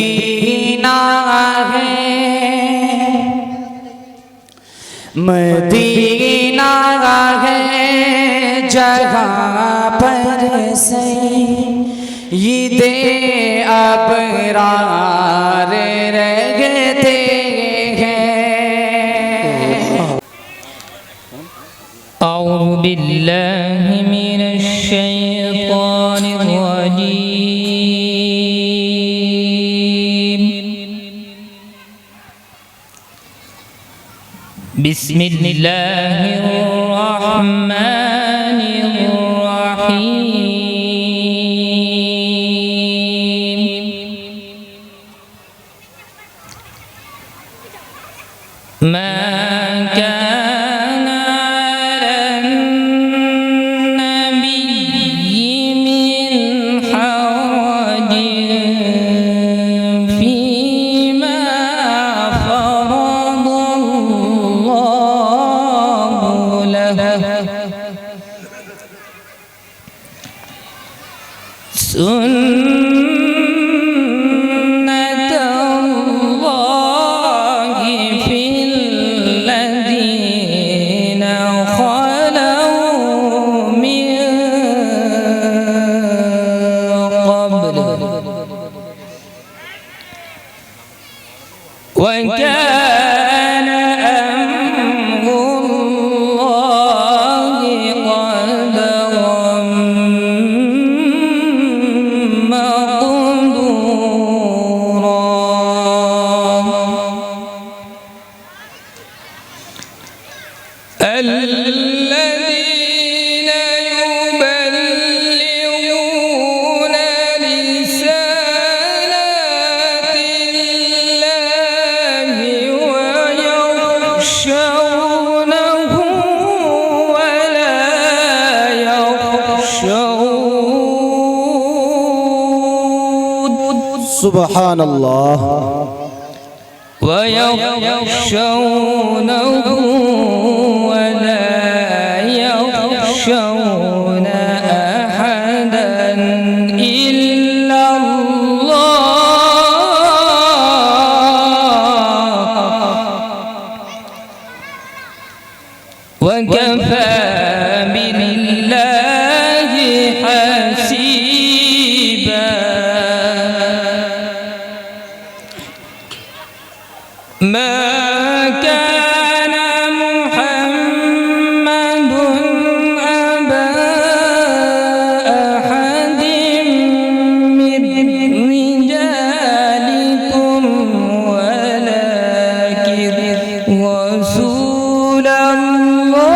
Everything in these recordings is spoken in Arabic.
मदीना है, मदीना है जहाँ पर से ईदे अबरार रहते हैं। أعوذ بالله من الشيطان الرجيم. بسم الله الرحمن الرحيم. ما كان على النبي من حرج فيما فرض الله له، سنة الله في الذين خلوا من قبل، وكان أمر الله قدرا مقدورا. الذين يبلغون رسالات الله ويخشونه ولا يخشون، سبحان الله. ويخشونه ولا يخشون أحدا إلا الله، وكفى بالله حسيبا. ما كان محمد أبا أحد من رجالكم ولكن رسول الله،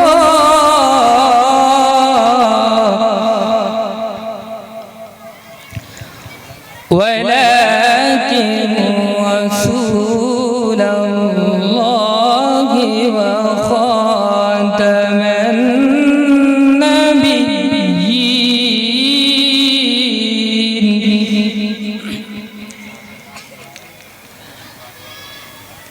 ولكن رسول الله وخاتم النبيين،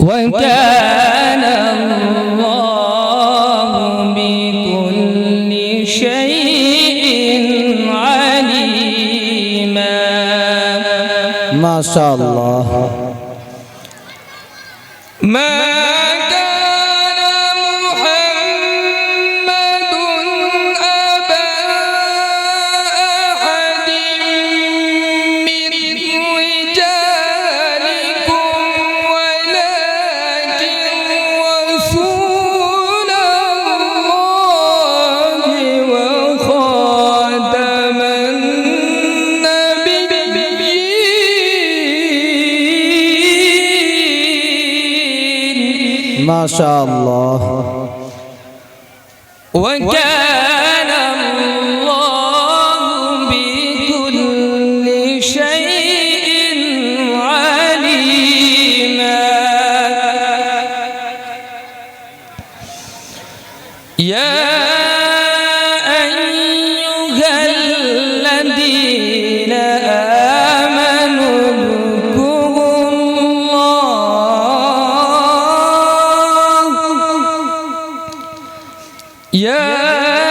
وكان الله بكل شيء عليما. ما شاء الله. ما كان محمد أبا أحد من رجالكم ولكن رسول الله وخاتم النبيين. ما شاء الله. وكان الله بكل شيء عليما. يا أيها الذين آمنوا اذكروا الله، يا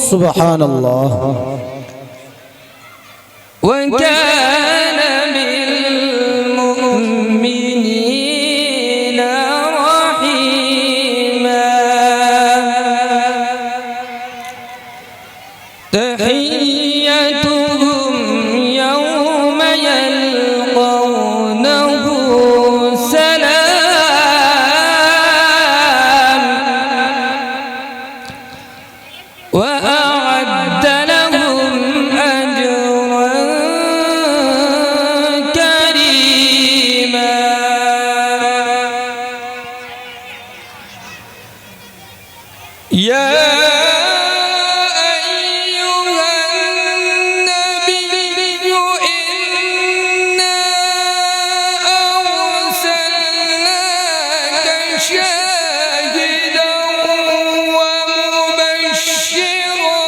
سبحان الله. وكان بالمؤمنين رحيما. تحيتهم يوم يلقونه سلام وأعد لهم أجرا كريما. يا أيها النبي إنا أرسلناك شاهدا ومبشرا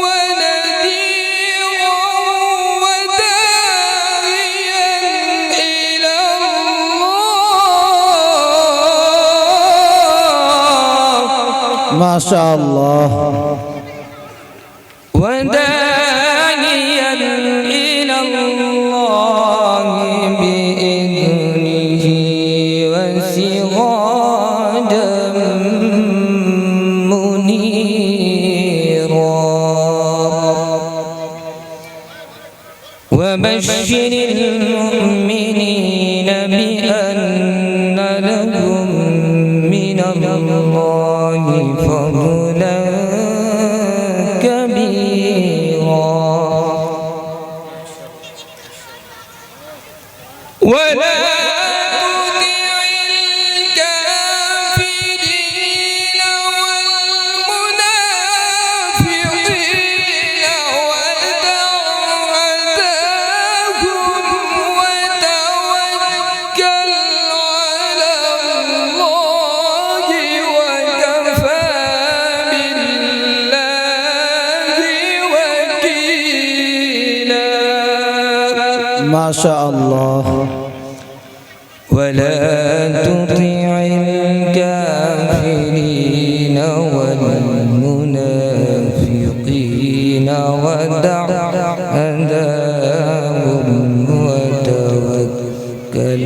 ونذيرا وداعيا إلى الله. ما شاء الله. وداعيا إلى الله بإذنه وسراجا منيرا. وبشر المؤمنين بأن لهم من الله فضلا كبيرا. ولا تطع الكافرين والمنافقين ودع عذابهم وتوكل على الله وكفى بالله وكيلا. ما شاء الله. ولا تطع الكافرين والمنافقين ودع أذاهم وتوكل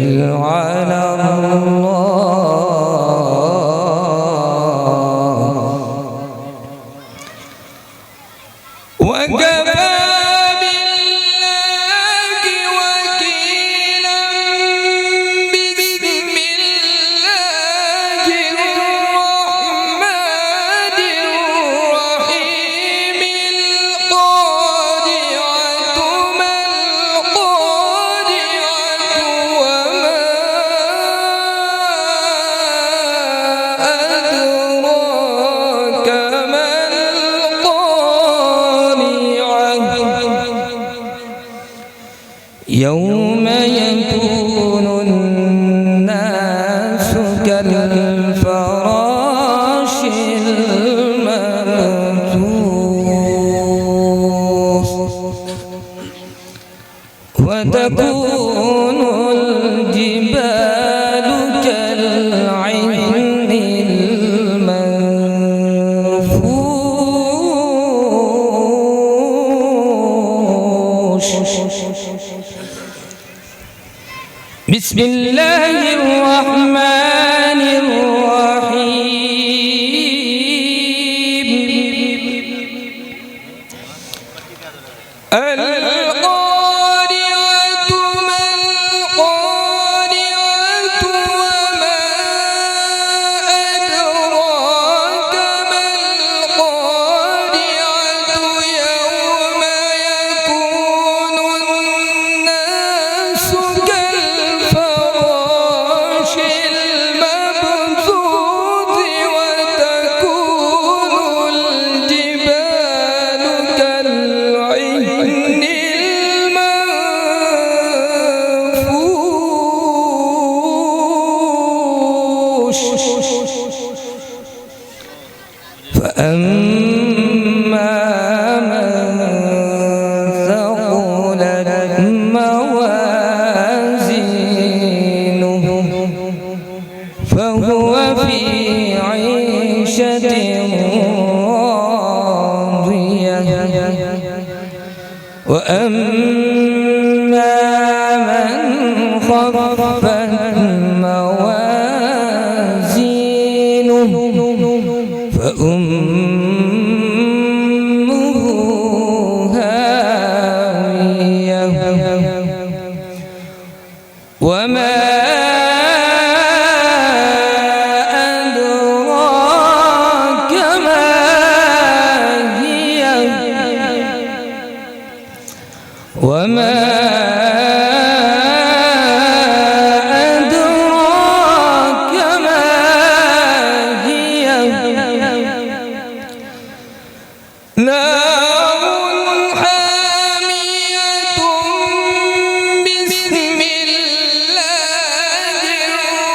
على الله وكفى بالله وكيلا. بسم الله الرحمن الرحيم. القارعة ما القارعة وما أدراك ما القارعة. يوم يكون الناس كالفراش المبثوث وتكون الجبال كالعهن المنفوش. بسم الله الرحمن الرحيم. القارعة ما القارعة وما أدراك ما القارعة. يوم يكون الناس كالفراش المبثوث وتكون الجبال كالعهن المنفوش. فأما من ثقلت موازينه فهو في عيشة راضية. وأما من خفت موازينه فأمه هاوية وما أدراك ما هي وما أدراك ما هي نار حامية بسم الله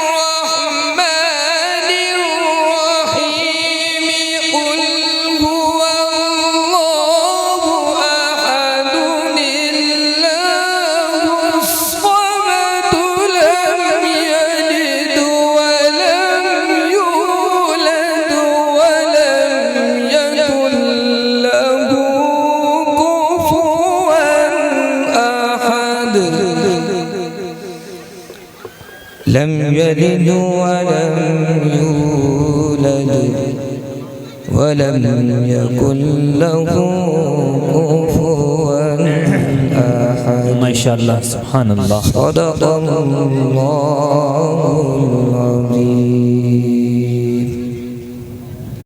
الرحمن الرحيم قل هو الله أحد الله الصمد لم يلد ولم يولد ولم يكن له كفوا أحد لم يلد ولم يولد ولم يكن له كفوا أحد ما شاء الله سبحان الله صدق الله العظيم